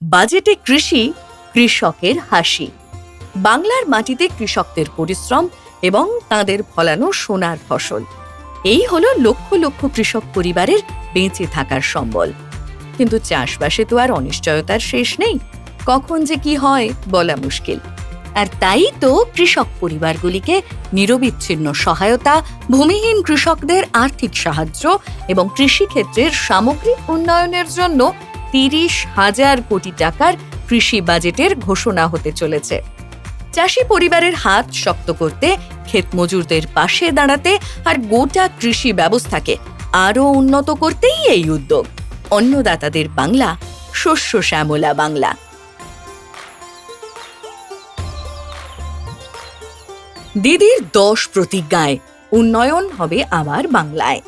বাজেটে কৃষি, কৃষকের হাসি। বাংলার মাটিতে কৃষকদের পরিশ্রম এবং তাঁদের ফলানো সোনার ফসল, এই হলো লক্ষ লক্ষ কৃষক পরিবারের বেঁচে থাকার সম্বল। কিন্তু চাষবাসে তো আর অনিশ্চয়তার শেষ নেই, কখন যে কি হয় বলা মুশকিল। আর তাই তো কৃষক পরিবারগুলিকে নিরবিচ্ছিন্ন সহায়তা, ভূমিহীন কৃষকদের আর্থিক সাহায্য এবং কৃষিক্ষেত্রের সামগ্রিক উন্নয়নের জন্য ৩০,০০০ কোটি টাকার কৃষি বাজেটের ঘোষণা হতে চলেছে। চাষি পরিবারের হাত শক্ত করতে, ক্ষেত মজুরদের পাশে দাঁড়াতে আর গোটা কৃষি ব্যবস্থাকে আরও উন্নত করতেই এই উদ্যোগ। অন্নদাতাদের বাংলা, শস্য শ্যামলা বাংলা। দিদির ১০ প্রতিজ্ঞায় উন্নয়ন হবে আমার বাংলায়।